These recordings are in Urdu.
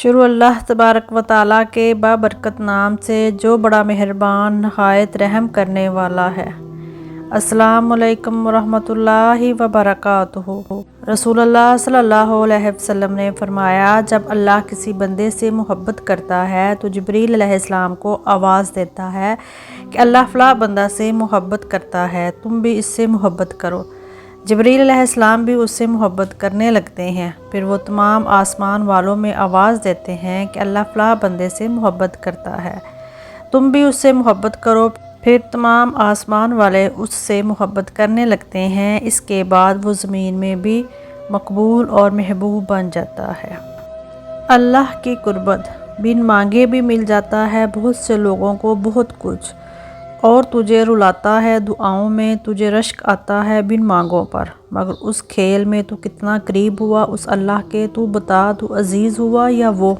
شروع اللہ تبارک و تعالیٰ کے بابرکت نام سے جو بڑا مہربان نہایت رحم کرنے والا ہے۔ السلام علیکم ورحمۃ اللہ وبرکاتہ۔ رسول اللہ صلی اللہ علیہ وسلم نے فرمایا، جب اللہ کسی بندے سے محبت کرتا ہے تو جبریل علیہ السلام کو آواز دیتا ہے کہ اللہ فلاں بندہ سے محبت کرتا ہے، تم بھی اس سے محبت کرو۔ جبریل علیہ السلام بھی اس سے محبت کرنے لگتے ہیں، پھر وہ تمام آسمان والوں میں آواز دیتے ہیں کہ اللہ فلاں بندے سے محبت کرتا ہے، تم بھی اس سے محبت کرو۔ پھر تمام آسمان والے اس سے محبت کرنے لگتے ہیں، اس کے بعد وہ زمین میں بھی مقبول اور محبوب بن جاتا ہے۔ اللہ کی قربت بن مانگے بھی مل جاتا ہے بہت سے لوگوں کو بہت کچھ، اور تجھے رلاتا ہے دعاؤں میں، تجھے رشک آتا ہے بن مانگوں پر، مگر اس کھیل میں تو کتنا قریب ہوا اس اللہ کے، تو بتا تو عزیز ہوا یا وہ؟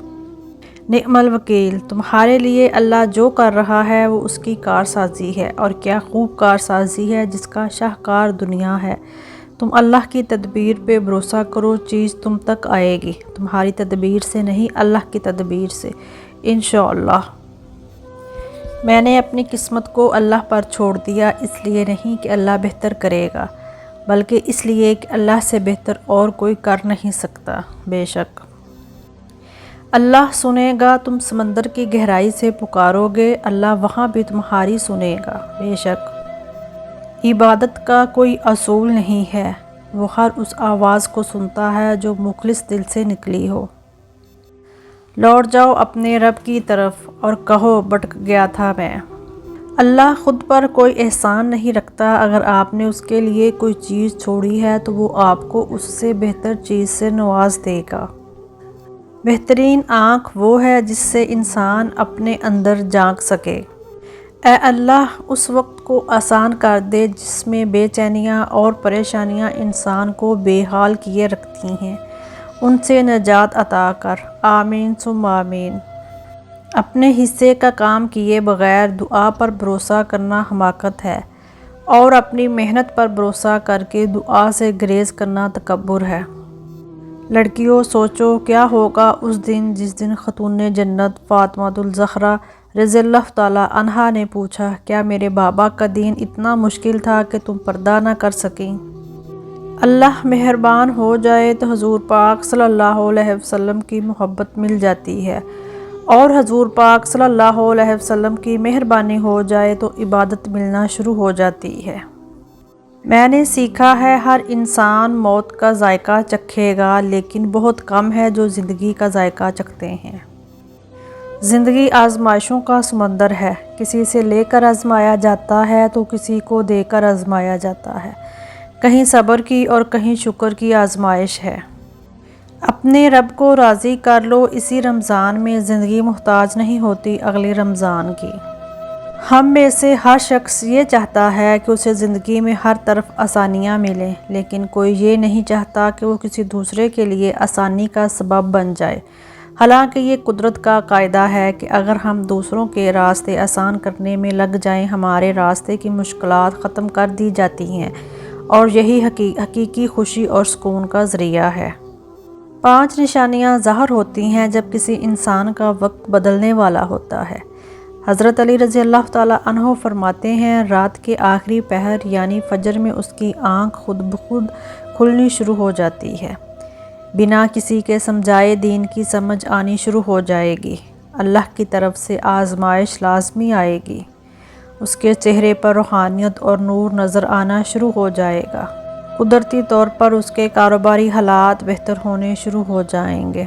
نعم الوکیل۔ تمہارے لیے اللہ جو کر رہا ہے وہ اس کی کارسازی ہے، اور کیا خوب کارسازی ہے جس کا شاہکار دنیا ہے۔ تم اللہ کی تدبیر پہ بھروسہ کرو، چیز تم تک آئے گی، تمہاری تدبیر سے نہیں، اللہ کی تدبیر سے، انشاءاللہ۔ میں نے اپنی قسمت کو اللہ پر چھوڑ دیا، اس لیے نہیں کہ اللہ بہتر کرے گا، بلکہ اس لیے کہ اللہ سے بہتر اور کوئی کر نہیں سکتا۔ بے شک اللہ سنے گا، تم سمندر کی گہرائی سے پکارو گے، اللہ وہاں بھی تمہاری سنے گا۔ بے شک عبادت کا کوئی اصول نہیں ہے، وہ ہر اس آواز کو سنتا ہے جو مخلص دل سے نکلی ہو۔ لوٹ جاؤ اپنے رب کی طرف اور کہو بھٹک گیا تھا میں۔ اللہ خود پر کوئی احسان نہیں رکھتا، اگر آپ نے اس کے لیے کوئی چیز چھوڑی ہے تو وہ آپ کو اس سے بہتر چیز سے نواز دے گا۔ بہترین آنکھ وہ ہے جس سے انسان اپنے اندر جھانک سکے۔ اے اللہ اس وقت کو آسان کر دے جس میں بے چینیاں اور پریشانیاں انسان کو بے حال کیے رکھتی ہیں، ان سے نجات عطا کر، آمین ثم آمین۔ اپنے حصے کا کام کیے بغیر دعا پر بھروسہ کرنا حماقت ہے، اور اپنی محنت پر بھروسہ کر کے دعا سے گریز کرنا تکبر ہے۔ لڑکیوں سوچو کیا ہوگا اس دن جس دن خاتون جنت فاطمۃ الزہرا رضی اللہ تعالیٰ عنہا نے پوچھا، کیا میرے بابا کا دین اتنا مشکل تھا کہ تم پردہ نہ کر سکیں؟ اللہ مہربان ہو جائے تو حضور پاک صلی اللہ علیہ وسلم کی محبت مل جاتی ہے، اور حضور پاک صلی اللہ علیہ وسلم کی مہربانی ہو جائے تو عبادت ملنا شروع ہو جاتی ہے۔ میں نے سیکھا ہے ہر انسان موت کا ذائقہ چکھے گا، لیکن بہت کم ہے جو زندگی کا ذائقہ چکھتے ہیں۔ زندگی آزمائشوں کا سمندر ہے، کسی سے لے کر آزمایا جاتا ہے تو کسی کو دے کر آزمایا جاتا ہے، کہیں صبر کی اور کہیں شکر کی آزمائش ہے۔ اپنے رب کو راضی کر لو، اسی رمضان میں زندگی محتاج نہیں ہوتی اگلے رمضان کی۔ ہم میں سے ہر شخص یہ چاہتا ہے کہ اسے زندگی میں ہر طرف آسانیاں ملیں، لیکن کوئی یہ نہیں چاہتا کہ وہ کسی دوسرے کے لیے آسانی کا سبب بن جائے، حالانکہ یہ قدرت کا قاعدہ ہے کہ اگر ہم دوسروں کے راستے آسان کرنے میں لگ جائیں، ہمارے راستے کی مشکلات ختم کر دی جاتی ہیں، اور یہی حقیقی خوشی اور سکون کا ذریعہ ہے۔ 5 نشانیاں ظاہر ہوتی ہیں جب کسی انسان کا وقت بدلنے والا ہوتا ہے۔ حضرت علی رضی اللہ تعالیٰ عنہ فرماتے ہیں، رات کے آخری پہر یعنی فجر میں اس کی آنکھ خود بخود کھلنی شروع ہو جاتی ہے، بنا کسی کے سمجھائے دین کی سمجھ آنی شروع ہو جائے گی، اللہ کی طرف سے آزمائش لازمی آئے گی، اس کے چہرے پر روحانیت اور نور نظر آنا شروع ہو جائے گا، قدرتی طور پر اس کے کاروباری حالات بہتر ہونے شروع ہو جائیں گے۔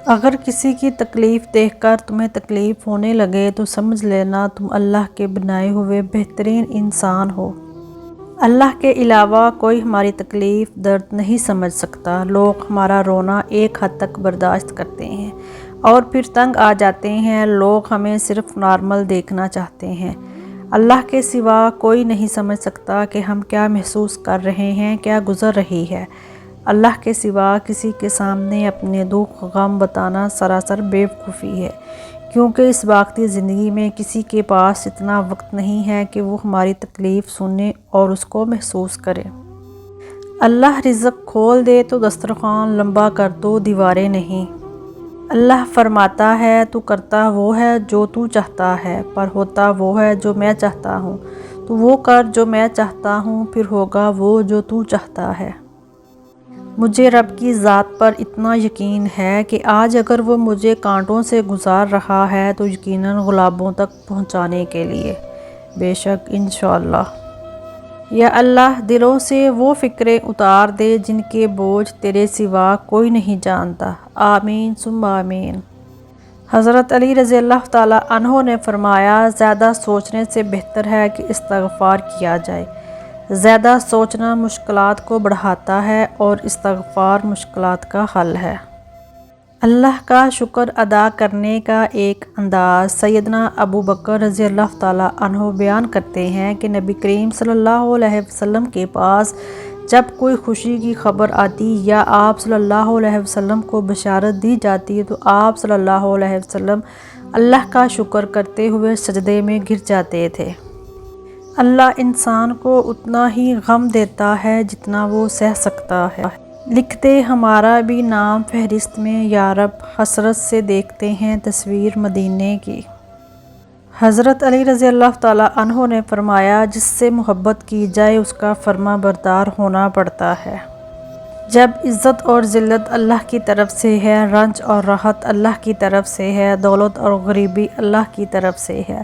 اگر کسی کی تکلیف دیکھ کر تمہیں تکلیف ہونے لگے تو سمجھ لینا تم اللہ کے بنائے ہوئے بہترین انسان ہو۔ اللہ کے علاوہ کوئی ہماری تکلیف درد نہیں سمجھ سکتا۔ لوگ ہمارا رونا ایک حد تک برداشت کرتے ہیں اور پھر تنگ آ جاتے ہیں، لوگ ہمیں صرف نارمل دیکھنا چاہتے ہیں۔ اللہ کے سوا کوئی نہیں سمجھ سکتا کہ ہم کیا محسوس کر رہے ہیں، کیا گزر رہی ہے۔ اللہ کے سوا کسی کے سامنے اپنے دکھ غم بتانا سراسر بے وقوفی ہے، کیونکہ اس باقی زندگی میں کسی کے پاس اتنا وقت نہیں ہے کہ وہ ہماری تکلیف سنے اور اس کو محسوس کرے۔ اللہ رزق کھول دے تو دسترخوان لمبا کر دو، دیواریں نہیں۔ اللہ فرماتا ہے تو کرتا وہ ہے جو تو چاہتا ہے، پر ہوتا وہ ہے جو میں چاہتا ہوں۔ تو وہ کر جو میں چاہتا ہوں، پھر ہوگا وہ جو تو چاہتا ہے۔ مجھے رب کی ذات پر اتنا یقین ہے کہ آج اگر وہ مجھے کانٹوں سے گزار رہا ہے تو یقیناً گلابوں تک پہنچانے کے لیے، بے شک انشاءاللہ۔ یا اللہ دلوں سے وہ فکریں اتار دے جن کے بوجھ تیرے سوا کوئی نہیں جانتا، آمین ثم آمین۔ حضرت علی رضی اللہ تعالیٰ عنہ نے فرمایا، زیادہ سوچنے سے بہتر ہے کہ استغفار کیا جائے۔ زیادہ سوچنا مشکلات کو بڑھاتا ہے اور استغفار مشکلات کا حل ہے۔ اللہ کا شکر ادا کرنے کا ایک انداز سیدنا ابو بکر رضی اللہ تعالیٰ عنہ بیان کرتے ہیں کہ نبی کریم صلی اللہ علیہ وسلم کے پاس جب کوئی خوشی کی خبر آتی یا آپ صلی اللہ علیہ وسلم کو بشارت دی جاتی تو آپ صلی اللہ علیہ وسلم اللہ کا شکر کرتے ہوئے سجدے میں گر جاتے تھے۔ اللہ انسان کو اتنا ہی غم دیتا ہے جتنا وہ سہ سکتا ہے۔ لکھتے ہمارا بھی نام فہرست میں یا رب، حسرت سے دیکھتے ہیں تصویر مدینے کی۔ حضرت علی رضی اللہ تعالیٰ عنہ نے فرمایا، جس سے محبت کی جائے اس کا فرما بردار ہونا پڑتا ہے۔ جب عزت اور ذلت اللہ کی طرف سے ہے، رنج اور راحت اللہ کی طرف سے ہے، دولت اور غریبی اللہ کی طرف سے ہے،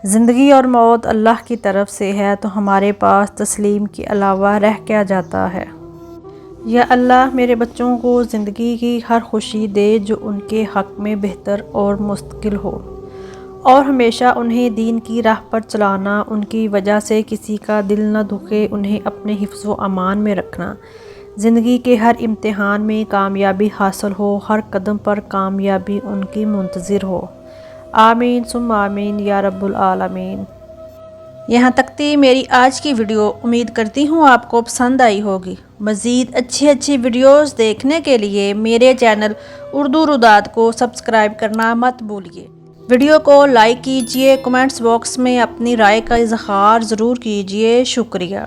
زندگی اور موت اللہ کی طرف سے ہے، تو ہمارے پاس تسلیم کے علاوہ رہ کیا جاتا ہے؟ یا اللہ میرے بچوں کو زندگی کی ہر خوشی دے جو ان کے حق میں بہتر اور مستقل ہو، اور ہمیشہ انہیں دین کی راہ پر چلانا، ان کی وجہ سے کسی کا دل نہ دکھے، انہیں اپنے حفظ و امان میں رکھنا، زندگی کے ہر امتحان میں کامیابی حاصل ہو، ہر قدم پر کامیابی ان کی منتظر ہو، آمین ثم آمین یا رب العالمین۔ یہاں تک تھی میری آج کی ویڈیو، امید کرتی ہوں آپ کو پسند آئی ہوگی۔ مزید اچھی ویڈیوز دیکھنے کے لیے میرے چینل اردو روداد کو سبسکرائب کرنا مت بھولیے۔ ویڈیو کو لائک کیجئے، کمنٹس باکس میں اپنی رائے کا اظہار ضرور کیجئے۔ شکریہ۔